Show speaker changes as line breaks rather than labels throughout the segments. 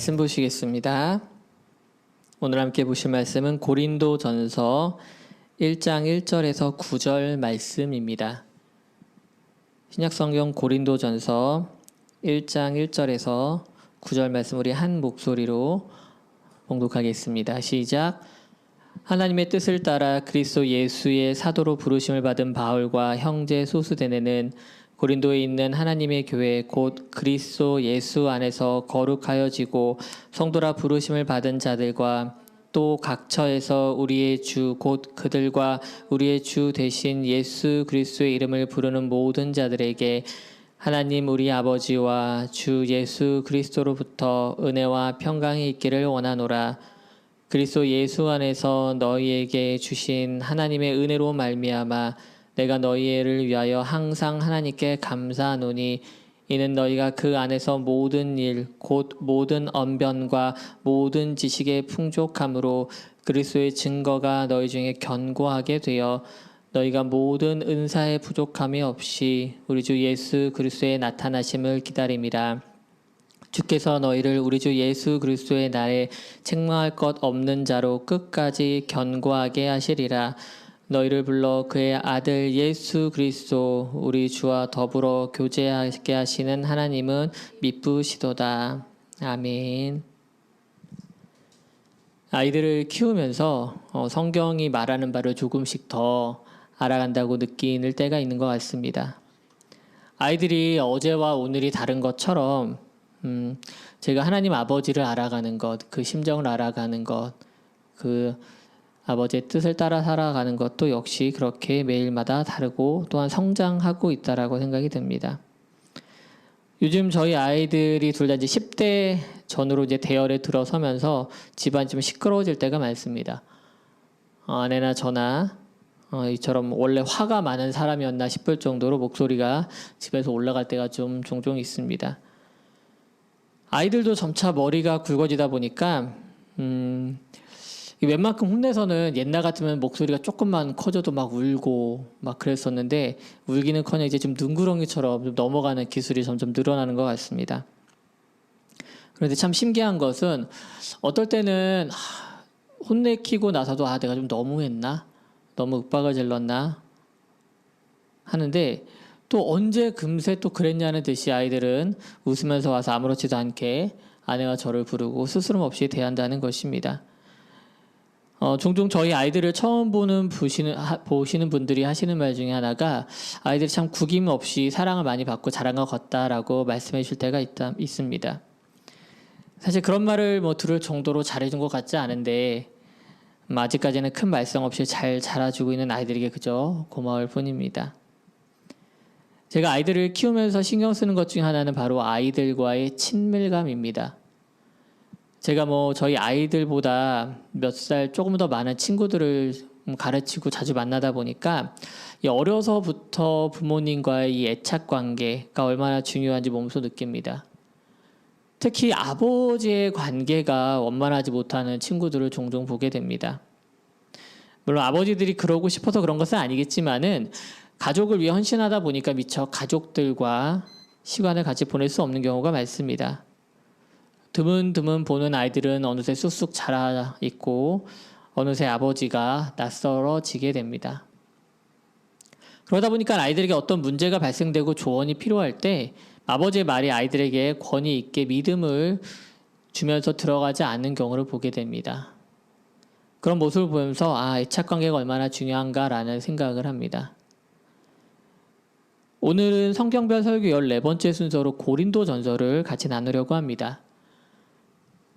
말씀 보시겠습니다. 오늘 함께 보실 말씀은 고린도전서 1장 1절에서 9절 말씀입니다. 신약성경 고린도전서 1장 1절에서 9절 말씀 우리 한 목소리로 봉독하겠습니다. 시작. 하나님의 뜻을 따라 그리스도 예수의 사도로 부르심을 받은 바울과 형제 소스데네는 고린도에 있는 하나님의 교회 곧 그리스도 예수 안에서 거룩하여지고 성도라 부르심을 받은 자들과 또 각처에서 우리의 주 곧 그들과 우리의 주 대신 예수 그리스도의 이름을 부르는 모든 자들에게 하나님 우리 아버지와 주 예수 그리스도로부터 은혜와 평강이 있기를 원하노라. 그리스도 예수 안에서 너희에게 주신 하나님의 은혜로 말미암아 내가 너희를 위하여 항상 하나님께 감사하노니 이는 너희가 그 안에서 모든 일 곧 모든 언변과 모든 지식의 풍족함으로 그리스도의 증거가 너희 중에 견고하게 되어 너희가 모든 은사의 부족함이 없이 우리 주 예수 그리스도의 나타나심을 기다림이라. 주께서 너희를 우리 주 예수 그리스도의 날에 책망할 것 없는 자로 끝까지 견고하게 하시리라. 너희를 불러 그의 아들 예수 그리스도 우리 주와 더불어 교제하게 하시는 하나님은 미쁘시도다. 아멘. 아이들을 키우면서 성경이 말하는 바를 조금씩 더 알아간다고 느끼는 때가 있는 것 같습니다. 아이들이 어제와 오늘이 다른 것처럼 제가 하나님 아버지를 알아가는 것, 그 심정을 알아가는 것, 그 아버지의 뜻을 따라 살아가는 것도 역시 그렇게 매일마다 다르고 또한 성장하고 있다라고 생각이 듭니다. 요즘 저희 아이들이 둘 다 이제 10대 전후로 이제 대열에 들어서면서 집안이 좀 시끄러워질 때가 많습니다. 아내나 저나 이처럼 원래 화가 많은 사람이었나 싶을 정도로 목소리가 집에서 올라갈 때가 좀 종종 있습니다. 아이들도 점차 머리가 굵어지다 보니까 웬만큼 혼내서는 옛날 같으면 목소리가 조금만 커져도 막 울고 막 그랬었는데 울기는커녕 이제 좀 눈구렁이처럼 좀 넘어가는 기술이 점점 늘어나는 것 같습니다. 그런데 참 신기한 것은 어떨 때는 혼내키고 나서도 내가 좀 너무했나? 너무 윽박을 질렀나? 하는데 또 언제 금세 또 그랬냐는 듯이 아이들은 웃으면서 와서 아무렇지도 않게 아내와 저를 부르고 스스럼 없이 대한다는 것입니다. 종종 저희 아이들을 처음 보시는 분들이 하시는 말 중에 하나가 아이들이 참 구김 없이 사랑을 많이 받고 자란 것 같다라고 말씀해 주실 때가 있습니다. 사실 그런 말을 들을 정도로 잘해준 것 같지 않은데 아직까지는 큰 말썽 없이 잘 자라주고 있는 아이들에게 그저 고마울 뿐입니다. 제가 아이들을 키우면서 신경 쓰는 것 중에 하나는 바로 아이들과의 친밀감입니다. 제가 저희 아이들보다 몇 살 조금 더 많은 친구들을 가르치고 자주 만나다 보니까 어려서부터 부모님과의 이 애착 관계가 얼마나 중요한지 몸소 느낍니다. 특히 아버지의 관계가 원만하지 못하는 친구들을 종종 보게 됩니다. 물론 아버지들이 그러고 싶어서 그런 것은 아니겠지만은 가족을 위해 헌신하다 보니까 미처 가족들과 시간을 같이 보낼 수 없는 경우가 많습니다. 드문드문 보는 아이들은 어느새 쑥쑥 자라 있고 어느새 아버지가 낯설어지게 됩니다. 그러다 보니까 아이들에게 어떤 문제가 발생되고 조언이 필요할 때 아버지의 말이 아이들에게 권위 있게 믿음을 주면서 들어가지 않는 경우를 보게 됩니다. 그런 모습을 보면서 애착관계가 얼마나 중요한가라는 생각을 합니다. 오늘은 성경별 설교 14번째 순서로 고린도전서를 같이 나누려고 합니다.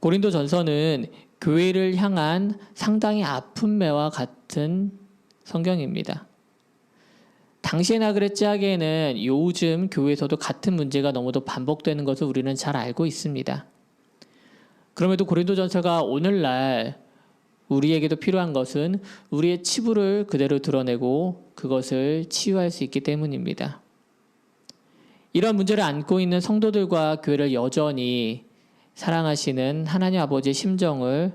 고린도전서는 교회를 향한 상당히 아픈 매와 같은 성경입니다. 당시에나 그랬지 하기에는 요즘 교회에서도 같은 문제가 너무도 반복되는 것을 우리는 잘 알고 있습니다. 그럼에도 고린도전서가 오늘날 우리에게도 필요한 것은 우리의 치부를 그대로 드러내고 그것을 치유할 수 있기 때문입니다. 이런 문제를 안고 있는 성도들과 교회를 여전히 사랑하시는 하나님 아버지의 심정을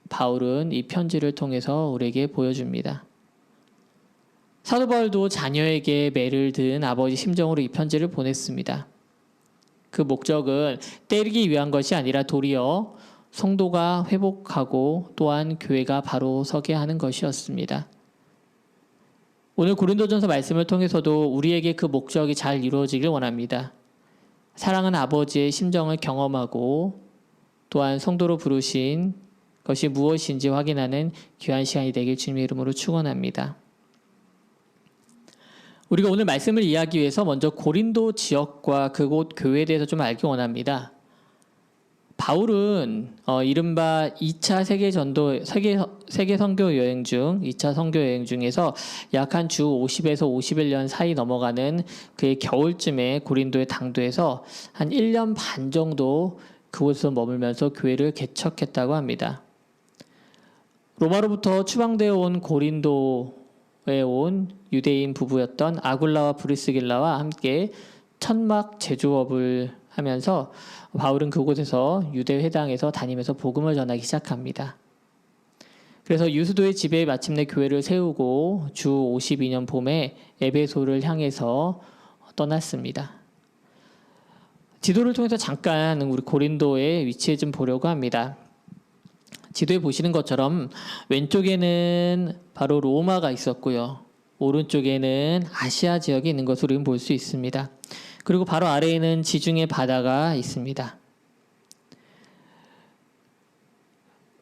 바울은 이 편지를 통해서 우리에게 보여줍니다. 사도 바울도 자녀에게 매를 든 아버지 심정으로 이 편지를 보냈습니다. 그 목적은 때리기 위한 것이 아니라 도리어 성도가 회복하고 또한 교회가 바로 서게 하는 것이었습니다. 오늘 고린도전서 말씀을 통해서도 우리에게 그 목적이 잘 이루어지길 원합니다. 사랑하는 아버지의 심정을 경험하고 또한 성도로 부르신 것이 무엇인지 확인하는 귀한 시간이 되길 주님의 이름으로 축원합니다. 우리가 오늘 말씀을 이해하기 위해서 먼저 고린도 지역과 그곳 교회에 대해서 좀 알기 원합니다. 바울은 이른바 2차 세계 선교 여행 중 2차 선교 여행 중에서 약 한 주 50에서 51년 사이 넘어가는 그의 겨울쯤에 고린도의 당도에서 한 1년 반 정도 그곳에서 머물면서 교회를 개척했다고 합니다. 로마로부터 추방되어 온 고린도에 온 유대인 부부였던 아굴라와 브리스길라와 함께 천막 제조업을 하면서 바울은 그곳에서 유대 회당에서 다니면서 복음을 전하기 시작합니다. 그래서 유수도의 집에 마침내 교회를 세우고 주 52년 봄에 에베소를 향해서 떠났습니다. 지도를 통해서 잠깐 우리 고린도의 위치에 좀 보려고 합니다. 지도에 보시는 것처럼 왼쪽에는 바로 로마가 있었고요. 오른쪽에는 아시아 지역이 있는 것으로 우리는 볼 수 있습니다. 그리고 바로 아래에는 지중해 바다가 있습니다.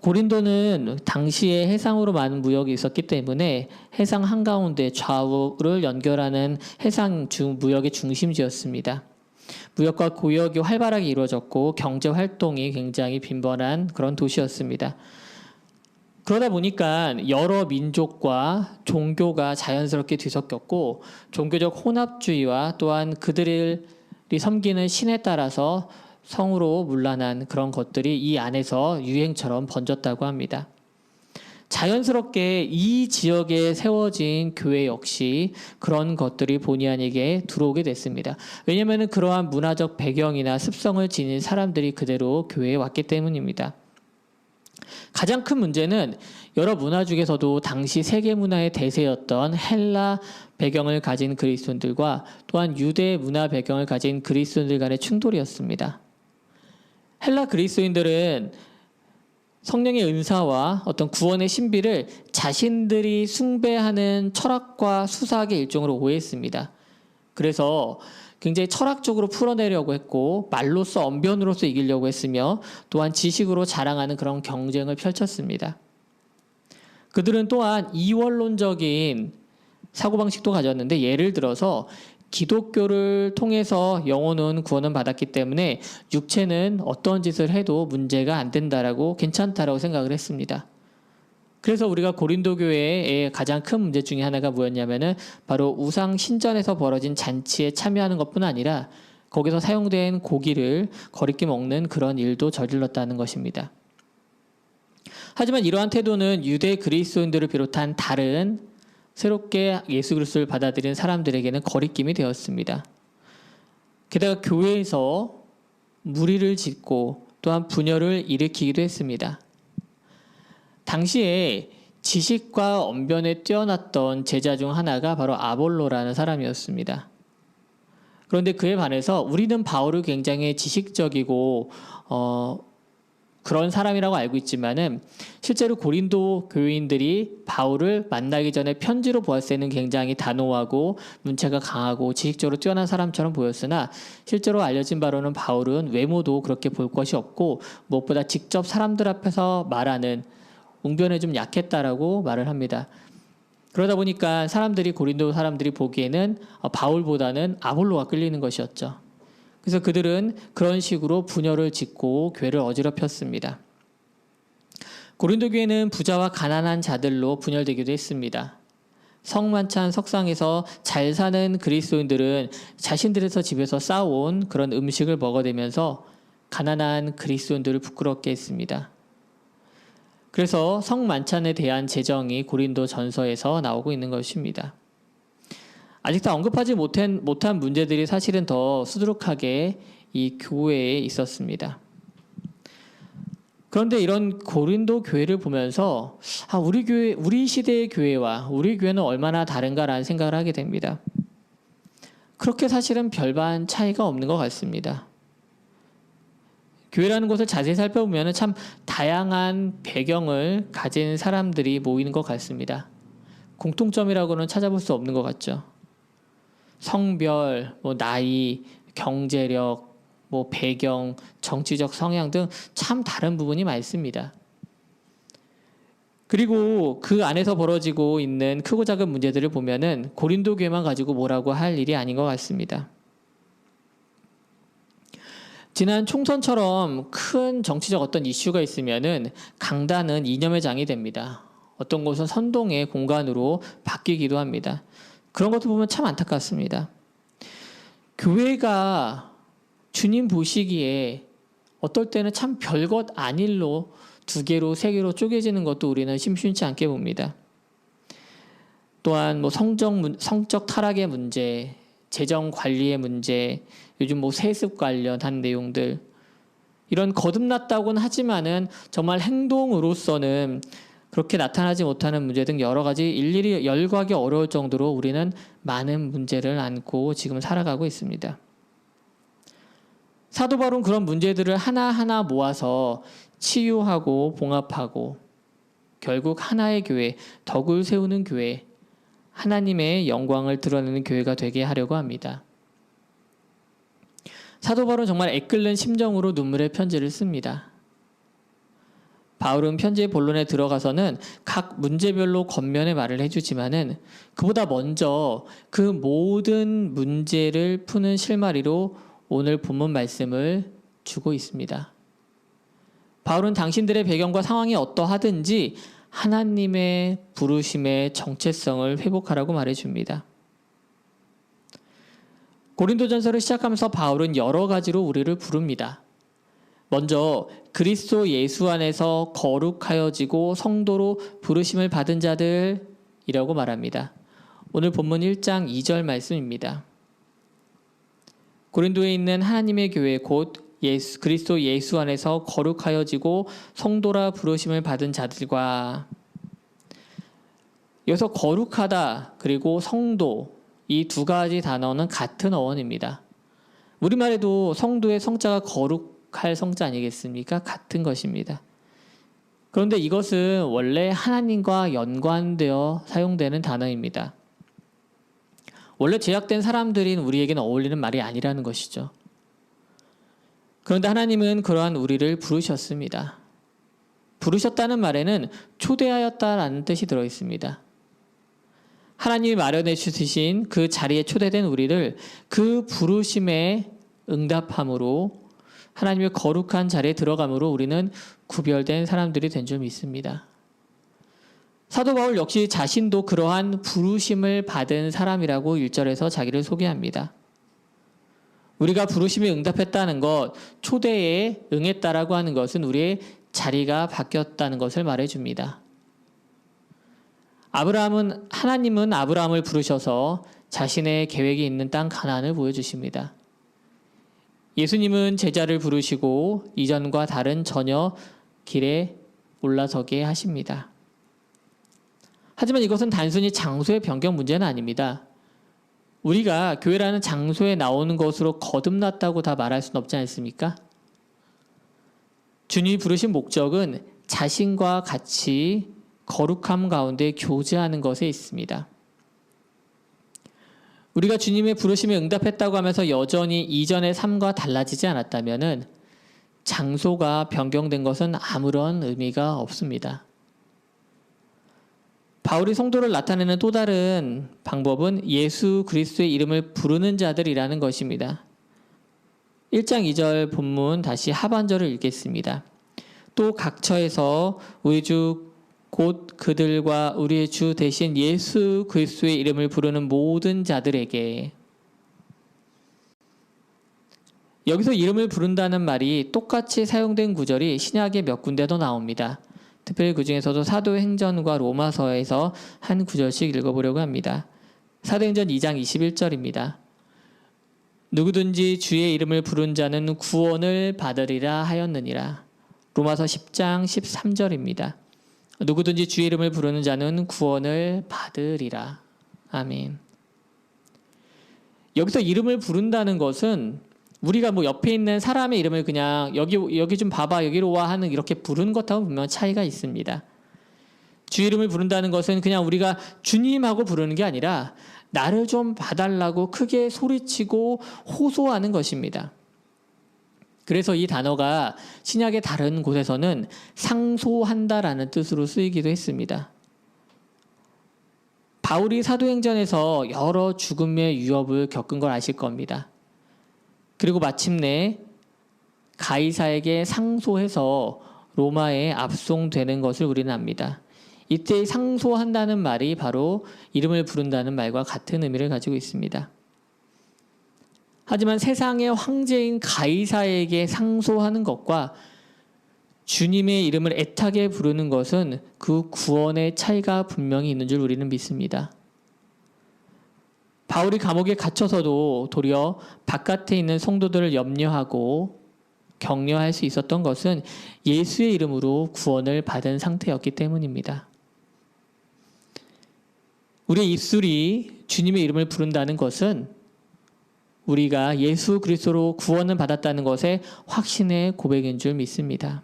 고린도는 당시에 해상으로 많은 무역이 있었기 때문에 해상 한가운데 좌우를 연결하는 해상 무역의 중심지였습니다. 무역과 교역이 활발하게 이루어졌고 경제 활동이 굉장히 빈번한 그런 도시였습니다. 그러다 보니까 여러 민족과 종교가 자연스럽게 뒤섞였고 종교적 혼합주의와 또한 그들이 섬기는 신에 따라서 성으로 문란한 그런 것들이 이 안에서 유행처럼 번졌다고 합니다. 자연스럽게 이 지역에 세워진 교회 역시 그런 것들이 본의 아니게 들어오게 됐습니다. 왜냐하면 그러한 문화적 배경이나 습성을 지닌 사람들이 그대로 교회에 왔기 때문입니다. 가장 큰 문제는 여러 문화 중에서도 당시 세계 문화의 대세였던 헬라 배경을 가진 그리스도인들과 또한 유대 문화 배경을 가진 그리스도인들 간의 충돌이었습니다. 헬라 그리스도인들은 성령의 은사와 어떤 구원의 신비를 자신들이 숭배하는 철학과 수사학의 일종으로 오해했습니다. 그래서 굉장히 철학적으로 풀어내려고 했고 말로써 언변으로서 이기려고 했으며 또한 지식으로 자랑하는 그런 경쟁을 펼쳤습니다. 그들은 또한 이원론적인 사고방식도 가졌는데 예를 들어서 기독교를 통해서 영혼은 구원은 받았기 때문에 육체는 어떤 짓을 해도 문제가 안 된다라고 괜찮다라고 생각을 했습니다. 그래서 우리가 고린도 교회의 가장 큰 문제 중에 하나가 뭐였냐면은 바로 우상 신전에서 벌어진 잔치에 참여하는 것뿐 아니라 거기서 사용된 고기를 거리끼 먹는 그런 일도 저질렀다는 것입니다. 하지만 이러한 태도는 유대 그리스도인들을 비롯한 다른 새롭게 예수 그리스도를 받아들인 사람들에게는 거리낌이 되었습니다. 게다가 교회에서 무리를 짓고 또한 분열을 일으키기도 했습니다. 당시에 지식과 언변에 뛰어났던 제자 중 하나가 바로 아볼로라는 사람이었습니다. 그런데 그에 반해서 우리는 바울을 굉장히 지식적이고 그런 사람이라고 알고 있지만은 실제로 고린도 교인들이 바울을 만나기 전에 편지로 보았을 때는 굉장히 단호하고 문체가 강하고 지식적으로 뛰어난 사람처럼 보였으나 실제로 알려진 바로는 바울은 외모도 그렇게 볼 것이 없고 무엇보다 직접 사람들 앞에서 말하는 웅변에 좀 약했다라고 말을 합니다. 그러다 보니까 고린도 사람들이 보기에는 바울보다는 아볼로가 끌리는 것이었죠. 그래서 그들은 그런 식으로 분열을 짓고 교회를 어지럽혔습니다. 고린도 교회는 부자와 가난한 자들로 분열되기도 했습니다. 성만찬 석상에서 잘 사는 그리스도인들은 자신들에서 집에서 싸온 그런 음식을 먹어대면서 가난한 그리스도인들을 부끄럽게 했습니다. 그래서 성만찬에 대한 제정이 고린도 전서에서 나오고 있는 것입니다. 아직 다 언급하지 못한 문제들이 사실은 더 수두룩하게 이 교회에 있었습니다. 그런데 이런 고린도 교회를 보면서 우리 시대의 교회와 우리 교회는 얼마나 다른가라는 생각을 하게 됩니다. 그렇게 사실은 별반 차이가 없는 것 같습니다. 교회라는 곳을 자세히 살펴보면 참 다양한 배경을 가진 사람들이 모이는 것 같습니다. 공통점이라고는 찾아볼 수 없는 것 같죠. 성별, 나이, 경제력, 배경, 정치적 성향 등 참 다른 부분이 많습니다. 그리고 그 안에서 벌어지고 있는 크고 작은 문제들을 보면은 고린도 교회만 가지고 뭐라고 할 일이 아닌 것 같습니다. 지난 총선처럼 큰 정치적 어떤 이슈가 있으면은 강단은 이념의 장이 됩니다. 어떤 곳은 선동의 공간으로 바뀌기도 합니다. 그런 것도 보면 참 안타깝습니다. 교회가 주님 보시기에 어떨 때는 참 별것 아닐로 2개로 3개로 쪼개지는 것도 우리는 심심치 않게 봅니다. 또한 성적 타락의 문제, 재정 관리의 문제, 요즘 세습 관련한 내용들, 이런 거듭났다고는 하지만은 정말 행동으로서는 그렇게 나타나지 못하는 문제 등 여러 가지 일일이 열거하기 어려울 정도로 우리는 많은 문제를 안고 지금 살아가고 있습니다. 사도 바울은 그런 문제들을 하나하나 모아서 치유하고 봉합하고 결국 하나의 교회, 덕을 세우는 교회, 하나님의 영광을 드러내는 교회가 되게 하려고 합니다. 사도 바울은 정말 애끓는 심정으로 눈물의 편지를 씁니다. 바울은 편지의 본론에 들어가서는 각 문제별로 겉면의 말을 해주지만은 그보다 먼저 그 모든 문제를 푸는 실마리로 오늘 본문 말씀을 주고 있습니다. 바울은 당신들의 배경과 상황이 어떠하든지 하나님의 부르심의 정체성을 회복하라고 말해줍니다. 고린도전서를 시작하면서 바울은 여러 가지로 우리를 부릅니다. 먼저 그리스도 예수 안에서 거룩하여지고 성도로 부르심을 받은 자들이라고 말합니다. 오늘 본문 1장 2절 말씀입니다. 고린도에 있는 하나님의 교회 곧 그리스도 예수 안에서 거룩하여지고 성도라 부르심을 받은 자들과, 여기서 거룩하다 그리고 성도, 이 2가지 단어는 같은 어원입니다. 우리말에도 성도의 성자가 거룩할 성자 아니겠습니까? 같은 것입니다. 그런데 이것은 원래 하나님과 연관되어 사용되는 단어입니다. 원래 제약된 사람들인 우리에게는 어울리는 말이 아니라는 것이죠. 그런데 하나님은 그러한 우리를 부르셨습니다. 부르셨다는 말에는 초대하였다라는 뜻이 들어있습니다. 하나님이 마련해 주신 그 자리에 초대된 우리를 그 부르심에 응답함으로 하나님의 거룩한 자리에 들어감으로 우리는 구별된 사람들이 된 줄 믿습니다. 사도 바울 역시 자신도 그러한 부르심을 받은 사람이라고 1절에서 자기를 소개합니다. 우리가 부르심에 응답했다는 것, 초대에 응했다라고 하는 것은 우리의 자리가 바뀌었다는 것을 말해줍니다. 하나님은 아브라함을 부르셔서 자신의 계획이 있는 땅 가나안을 보여주십니다. 예수님은 제자를 부르시고 이전과 다른 전혀 길에 올라서게 하십니다. 하지만 이것은 단순히 장소의 변경 문제는 아닙니다. 우리가 교회라는 장소에 나오는 것으로 거듭났다고 다 말할 수는 없지 않습니까? 주님이 부르신 목적은 자신과 같이 거룩함 가운데 교제하는 것에 있습니다. 우리가 주님의 부르심에 응답했다고 하면서 여전히 이전의 삶과 달라지지 않았다면 장소가 변경된 것은 아무런 의미가 없습니다. 바울이 성도를 나타내는 또 다른 방법은 예수 그리스도의 이름을 부르는 자들이라는 것입니다. 1장 2절 본문 다시 하반절을 읽겠습니다. 또 각처에서 우리 주 곧 그들과 우리의 주 대신 예수 그리스도의 이름을 부르는 모든 자들에게, 여기서 이름을 부른다는 말이 똑같이 사용된 구절이 신약에 몇 군데 더 나옵니다. 특별히 그 중에서도 사도행전과 로마서에서 한 구절씩 읽어보려고 합니다. 사도행전 2장 21절입니다. 누구든지 주의 이름을 부른 자는 구원을 받으리라 하였느니라. 로마서 10장 13절입니다. 누구든지 주의 이름을 부르는 자는 구원을 받으리라. 아멘. 여기서 이름을 부른다는 것은 우리가 뭐 옆에 있는 사람의 이름을 그냥 여기 좀 봐봐, 여기로 와 하는 이렇게 부르는 것하고는 분명 차이가 있습니다. 주 이름을 부른다는 것은 그냥 우리가 주님하고 부르는 게 아니라 나를 좀 봐달라고 크게 소리치고 호소하는 것입니다. 그래서 이 단어가 신약의 다른 곳에서는 상소한다라는 뜻으로 쓰이기도 했습니다. 바울이 사도행전에서 여러 죽음의 위협을 겪은 걸 아실 겁니다. 그리고 마침내 가이사에게 상소해서 로마에 압송되는 것을 우리는 압니다. 이때 상소한다는 말이 바로 이름을 부른다는 말과 같은 의미를 가지고 있습니다. 하지만 세상의 황제인 가이사에게 상소하는 것과 주님의 이름을 애타게 부르는 것은 그 구원의 차이가 분명히 있는 줄 우리는 믿습니다. 바울이 감옥에 갇혀서도 도리어 바깥에 있는 성도들을 염려하고 격려할 수 있었던 것은 예수의 이름으로 구원을 받은 상태였기 때문입니다. 우리의 입술이 주님의 이름을 부른다는 것은 우리가 예수 그리스도로 구원을 받았다는 것의 확신의 고백인 줄 믿습니다.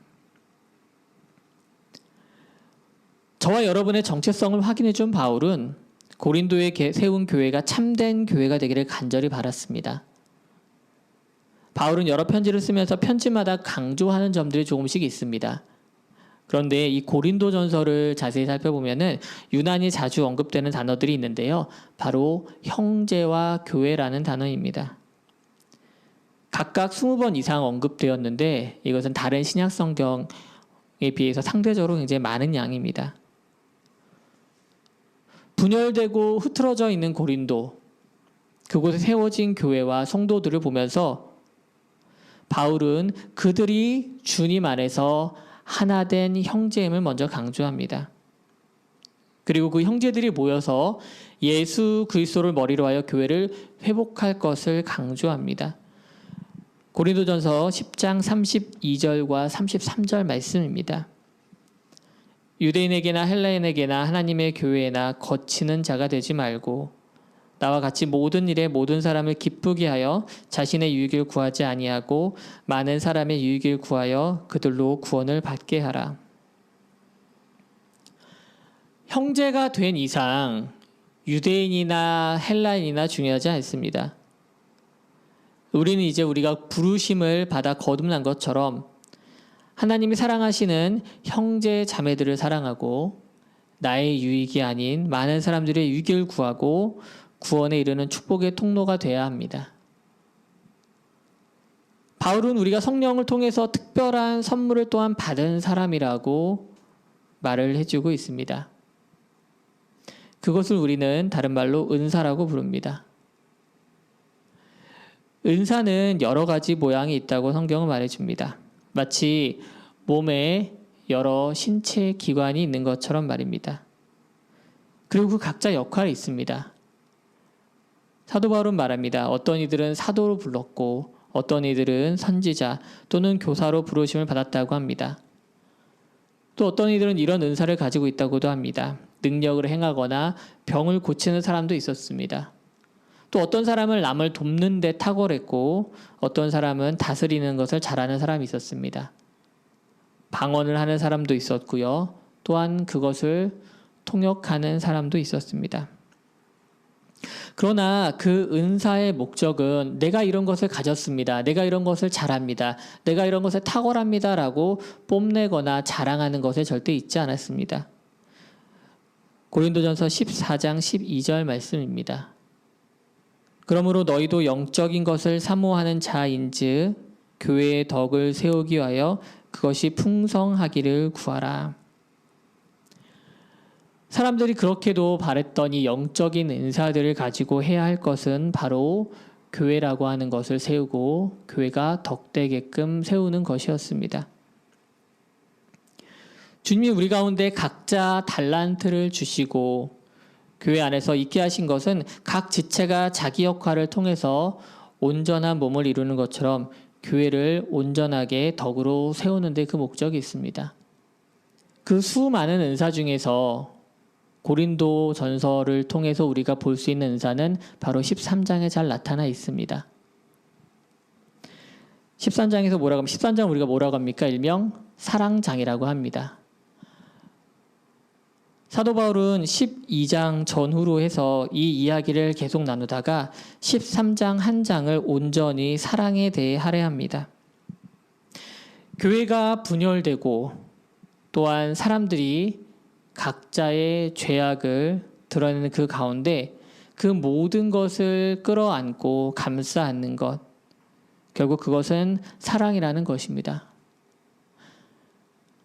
저와 여러분의 정체성을 확인해 준 바울은 고린도에 세운 교회가 참된 교회가 되기를 간절히 바랐습니다. 바울은 여러 편지를 쓰면서 편지마다 강조하는 점들이 조금씩 있습니다. 그런데 이 고린도전서를 자세히 살펴보면은 유난히 자주 언급되는 단어들이 있는데요. 바로 형제와 교회라는 단어입니다. 각각 20번 이상 언급되었는데 이것은 다른 신약 성경에 비해서 상대적으로 굉장히 많은 양입니다. 분열되고 흐트러져 있는 고린도, 그곳에 세워진 교회와 성도들을 보면서 바울은 그들이 주님 안에서 하나 된 형제임을 먼저 강조합니다. 그리고 그 형제들이 모여서 예수 그리스도를 머리로 하여 교회를 회복할 것을 강조합니다. 고린도전서 10장 32절과 33절 말씀입니다. 유대인에게나 헬라인에게나 하나님의 교회에나 거치는 자가 되지 말고 나와 같이 모든 일에 모든 사람을 기쁘게 하여 자신의 유익을 구하지 아니하고 많은 사람의 유익을 구하여 그들로 구원을 받게 하라. 형제가 된 이상 유대인이나 헬라인이나 중요하지 않습니다. 우리는 이제 우리가 부르심을 받아 거듭난 것처럼 하나님이 사랑하시는 형제 자매들을 사랑하고 나의 유익이 아닌 많은 사람들의 유익을 구하고 구원에 이르는 축복의 통로가 되어야 합니다. 바울은 우리가 성령을 통해서 특별한 선물을 또한 받은 사람이라고 말을 해주고 있습니다. 그것을 우리는 다른 말로 은사라고 부릅니다. 은사는 여러 가지 모양이 있다고 성경은 말해줍니다. 마치 몸에 여러 신체 기관이 있는 것처럼 말입니다. 그리고 그 각자 역할이 있습니다. 사도 바울은 말합니다. 어떤 이들은 사도로 불렀고 어떤 이들은 선지자 또는 교사로 부르심을 받았다고 합니다. 또 어떤 이들은 이런 은사를 가지고 있다고도 합니다. 능력을 행하거나 병을 고치는 사람도 있었습니다. 또 어떤 사람은 남을 돕는 데 탁월했고 어떤 사람은 다스리는 것을 잘하는 사람이 있었습니다. 방언을 하는 사람도 있었고요. 또한 그것을 통역하는 사람도 있었습니다. 그러나 그 은사의 목적은 내가 이런 것을 가졌습니다. 내가 이런 것을 잘합니다. 내가 이런 것에 탁월합니다. 라고 뽐내거나 자랑하는 것에 절대 있지 않았습니다. 고린도전서 14장 12절 말씀입니다. 그러므로 너희도 영적인 것을 사모하는 자인즉 교회의 덕을 세우기 위하여 그것이 풍성하기를 구하라. 사람들이 그렇게도 바랬더니 영적인 은사들을 가지고 해야 할 것은 바로 교회라고 하는 것을 세우고 교회가 덕되게끔 세우는 것이었습니다. 주님이 우리 가운데 각자 달란트를 주시고 교회 안에서 있게 하신 것은 각 지체가 자기 역할을 통해서 온전한 몸을 이루는 것처럼 교회를 온전하게 덕으로 세우는 데 그 목적이 있습니다. 그 수많은 은사 중에서 고린도 전서를 통해서 우리가 볼 수 있는 은사는 바로 13장에 잘 나타나 있습니다. 13장에서 뭐라고 하면 13장 우리가 뭐라고 합니까? 일명 사랑장이라고 합니다. 사도 바울은 12장 전후로 해서 이 이야기를 계속 나누다가 13장 한 장을 온전히 사랑에 대해 할애합니다. 교회가 분열되고 또한 사람들이 각자의 죄악을 드러내는 그 가운데 그 모든 것을 끌어안고 감싸 안는 것, 결국 그것은 사랑이라는 것입니다.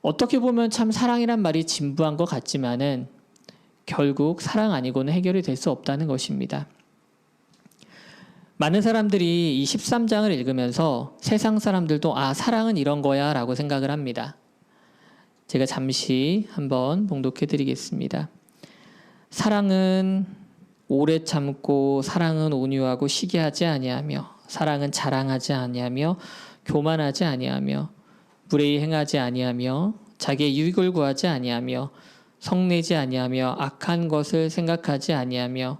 어떻게 보면 참 사랑이란 말이 진부한 것 같지만은 결국 사랑 아니고는 해결이 될 수 없다는 것입니다. 많은 사람들이 이 13장을 읽으면서 세상 사람들도 사랑은 이런 거야 라고 생각을 합니다. 제가 잠시 한번 봉독해 드리겠습니다. 사랑은 오래 참고, 사랑은 온유하고 시기하지 아니하며, 사랑은 자랑하지 아니하며 교만하지 아니하며 불의히 행하지 아니하며 자기의 유익을 구하지 아니하며 성내지 아니하며 악한 것을 생각하지 아니하며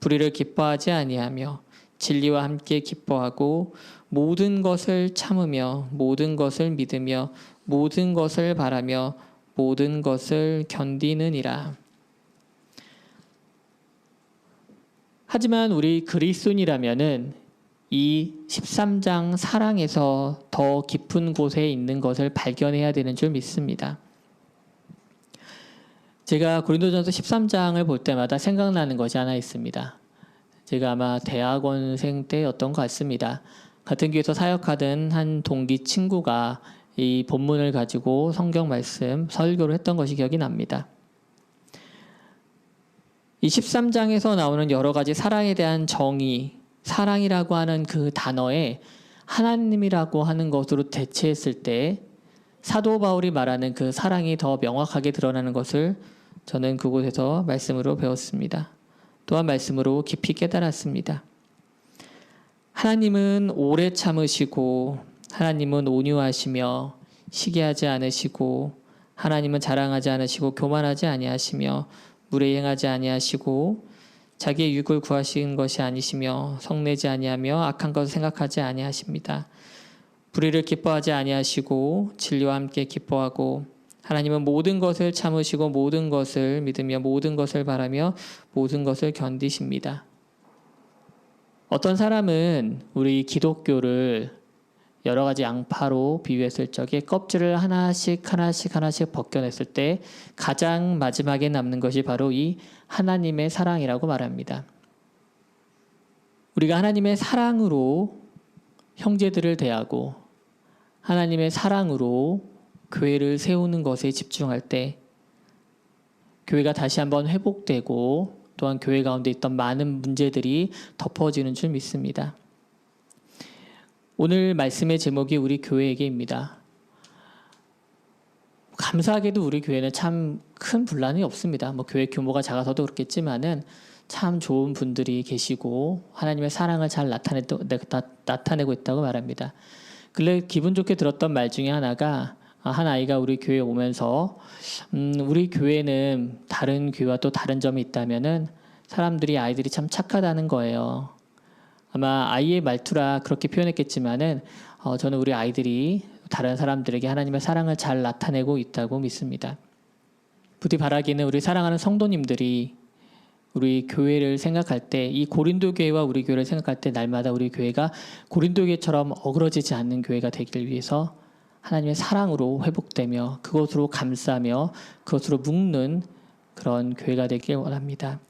불의를 기뻐하지 아니하며 진리와 함께 기뻐하고 모든 것을 참으며 모든 것을 믿으며 모든 것을 바라며 모든 것을 견디느니라. 하지만 우리 그리스도인이라면은 이 13장 사랑에서 더 깊은 곳에 있는 것을 발견해야 되는 줄 믿습니다. 제가 고린도전서 13장을 볼 때마다 생각나는 것이 하나 있습니다. 제가 아마 대학원생 때였던 것 같습니다. 같은 교회에서 사역하던 한 동기 친구가 이 본문을 가지고 성경 말씀 설교를 했던 것이 기억이 납니다. 이 13장에서 나오는 여러 가지 사랑에 대한 정의, 사랑이라고 하는 그 단어에 하나님이라고 하는 것으로 대체했을 때 사도 바울이 말하는 그 사랑이 더 명확하게 드러나는 것을 저는 그곳에서 말씀으로 배웠습니다. 또한 말씀으로 깊이 깨달았습니다. 하나님은 오래 참으시고 하나님은 온유하시며 시기하지 않으시고 하나님은 자랑하지 않으시고 교만하지 아니하시며 무례히 행하지 아니하시고 자기의 유익을 구하시는 것이 아니시며 성내지 아니하며 악한 것을 생각하지 아니하십니다. 불의를 기뻐하지 아니하시고 진리와 함께 기뻐하고 하나님은 모든 것을 참으시고 모든 것을 믿으며 모든 것을 바라며 모든 것을 견디십니다. 어떤 사람은 우리 기독교를 여러 가지 양파로 비유했을 적에 껍질을 하나씩 벗겨냈을 때 가장 마지막에 남는 것이 바로 이 하나님의 사랑이라고 말합니다. 우리가 하나님의 사랑으로 형제들을 대하고 하나님의 사랑으로 교회를 세우는 것에 집중할 때 교회가 다시 한번 회복되고 또한 교회 가운데 있던 많은 문제들이 덮어지는 줄 믿습니다. 오늘 말씀의 제목이 우리 교회에게입니다. 감사하게도 우리 교회는 참 큰 분란이 없습니다. 교회 규모가 작아서도 그렇겠지만은 참 좋은 분들이 계시고 하나님의 사랑을 잘 나타내고 있다고 말합니다. 근래 기분 좋게 들었던 말 중에 하나가 한 아이가 우리 교회에 오면서 우리 교회는 다른 교회와 또 다른 점이 있다면은 아이들이 참 착하다는 거예요. 아마 아이의 말투라 그렇게 표현했겠지만은 저는 우리 아이들이 다른 사람들에게 하나님의 사랑을 잘 나타내고 있다고 믿습니다. 부디 바라기는 우리 사랑하는 성도님들이 우리 교회를 생각할 때 이 고린도 교회와 우리 교회를 생각할 때 날마다 우리 교회가 고린도 교회처럼 어그러지지 않는 교회가 되길 위해서 하나님의 사랑으로 회복되며 그것으로 감싸며 그것으로 묶는 그런 교회가 되길 원합니다.